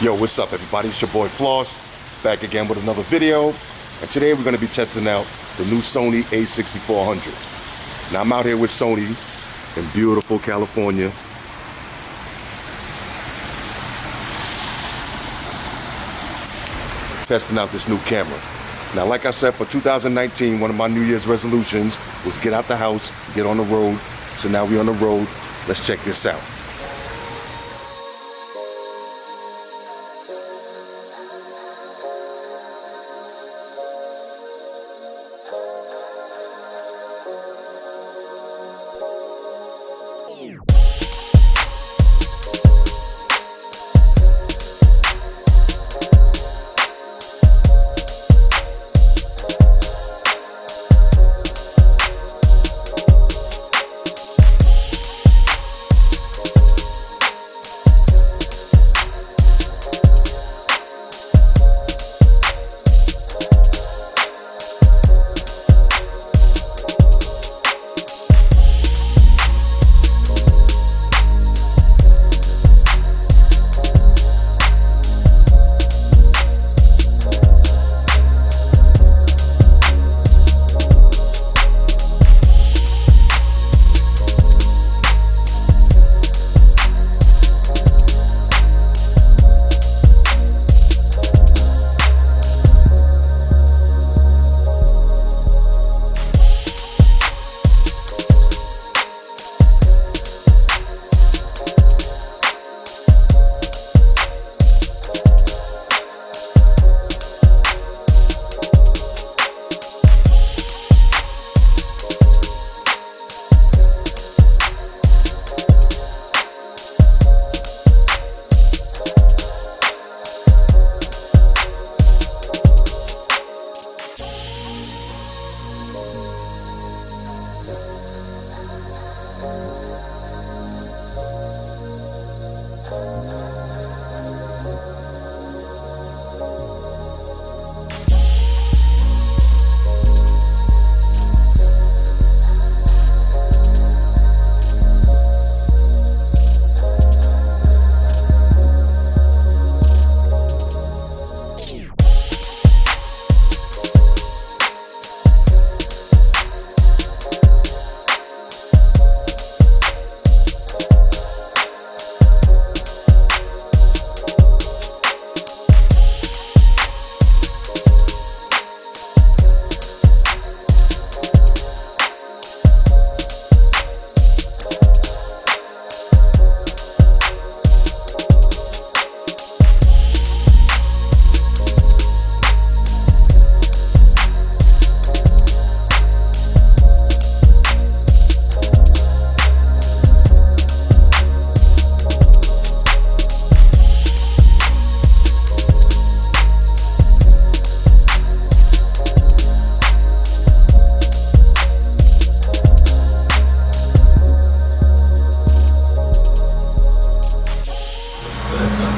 Yo, what's up everybody? It's your boy Floss, back again with another video. And today we're going to be testing out the new SONY A6400. Now I'm out here with Sony in beautiful California. Testing out this new camera. Now like I said, for 2019, one of my New Year's resolutions was get out the house, get on the road. So now we're on the road. Let's check this out.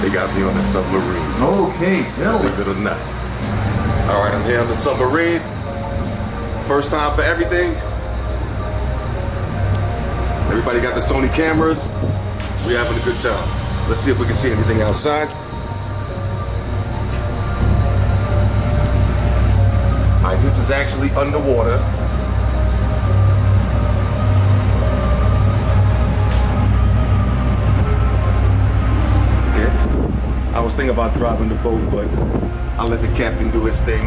They got me on a submarine. Okay, tell me. Believe it or not. All right, I'm here on the submarine. First time for everything. Everybody got the Sony cameras. We're having a good time. Let's see if we can see anything outside. All right, this is actually underwater. I was thinking about driving the boat, but I'll let the captain do his thing.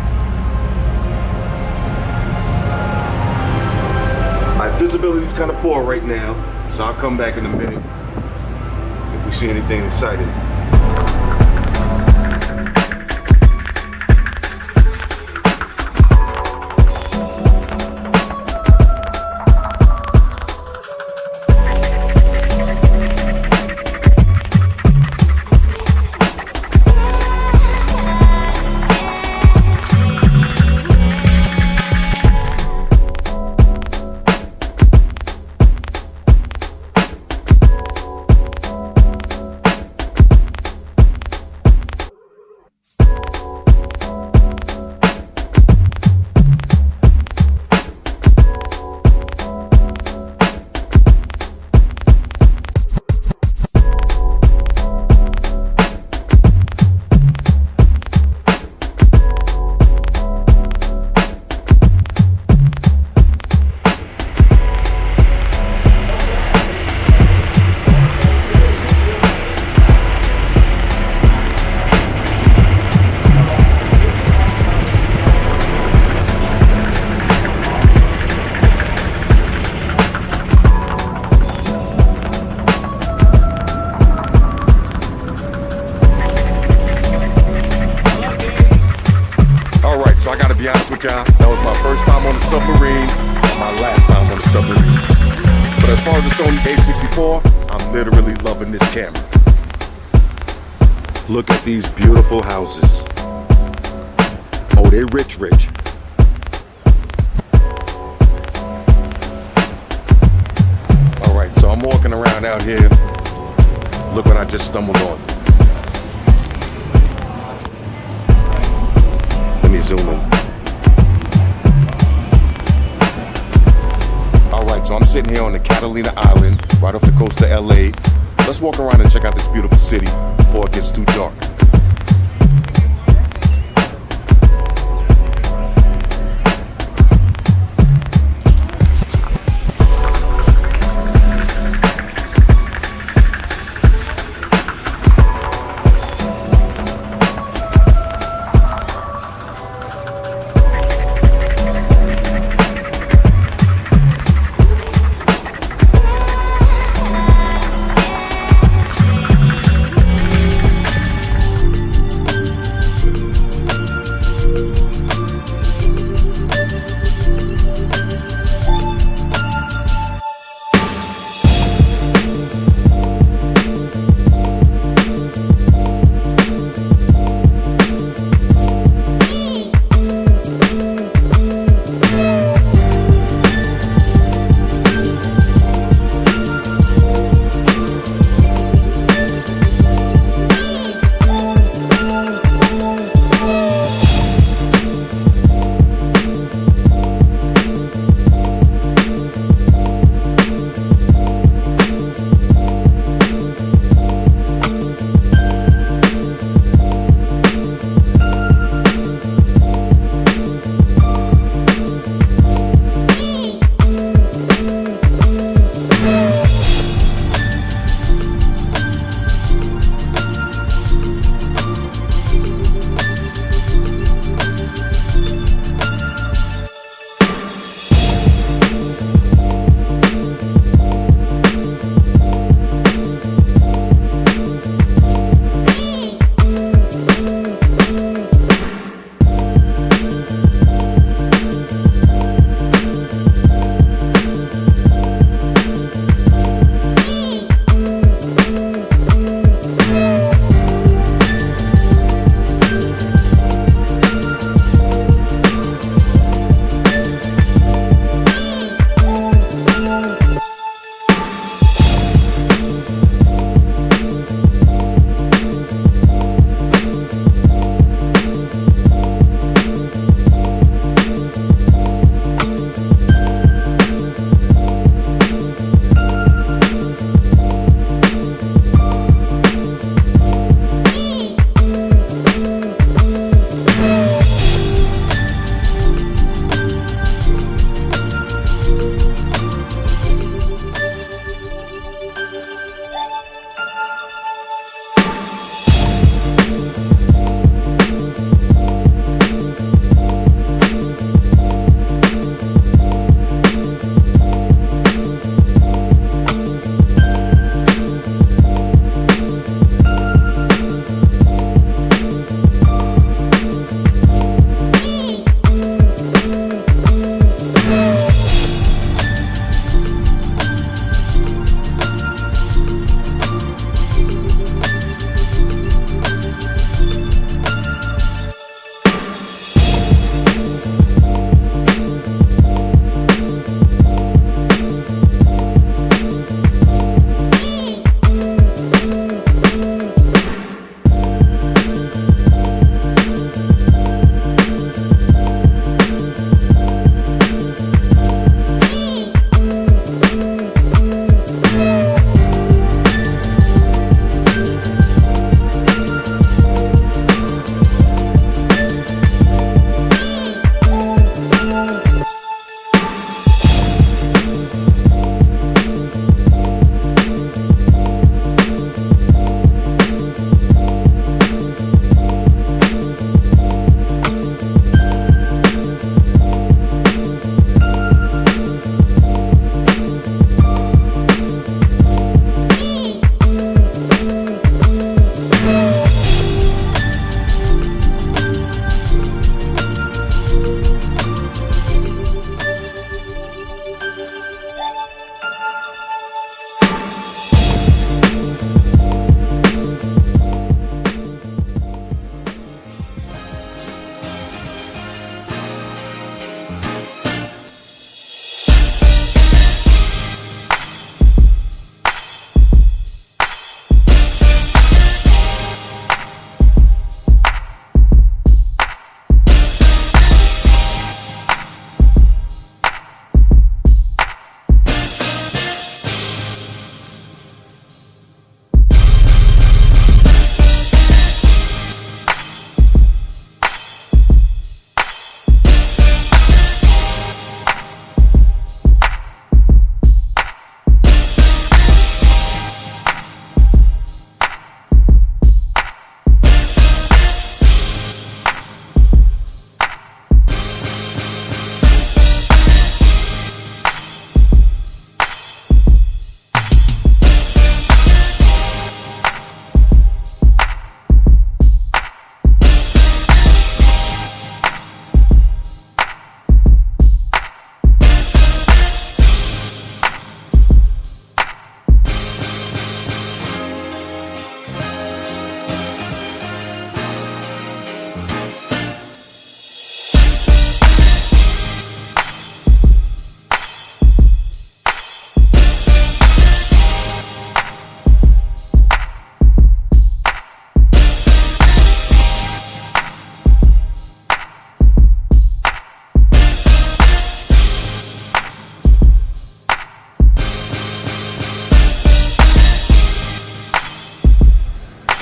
My visibility is kind of poor right now, so I'll come back in a minute if we see anything exciting. be honest with y'all, that was my first time on the submarine and my last time on the submarine. But as far as the Sony A64, I'm literally loving this camera. Look at these beautiful houses. Oh, they're rich. All right, so I'm walking around out here. Look what I just stumbled on. Let me zoom in. All right, so I'm sitting here on the Catalina Island, right off the coast of LA. Let's walk around and check out this beautiful city before it gets too dark.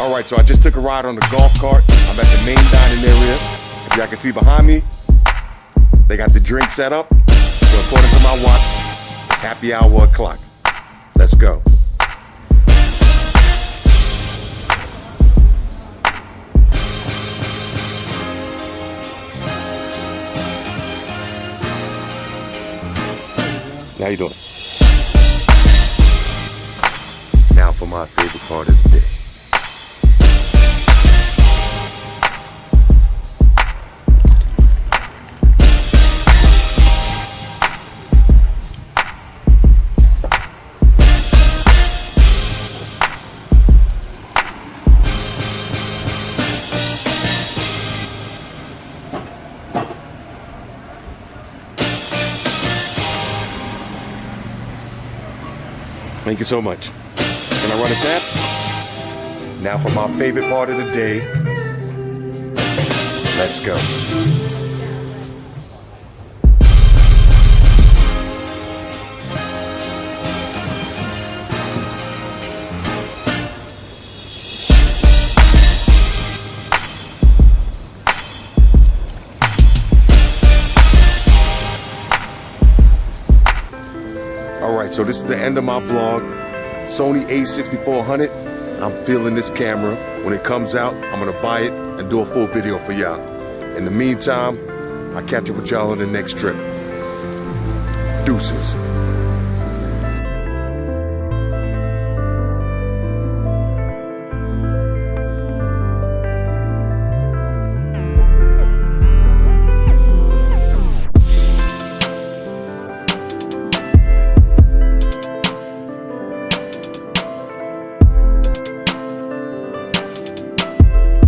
All right, so I just took a ride on the golf cart. I'm at the main dining area. If y'all can see behind me, they got the drink set up. So according to my watch, it's happy hour o'clock. Let's go. How you doing? Now for my favorite part of the day. Thank you so much. Can I run a tap? Now for my favorite part of the day. Let's go. Alright, so this is the end of my vlog. Sony A6400. I'm feeling this camera. When it comes out, I'm gonna buy it and do a full video for y'all. In the meantime, I'll catch up with y'all on the next trip. Deuces.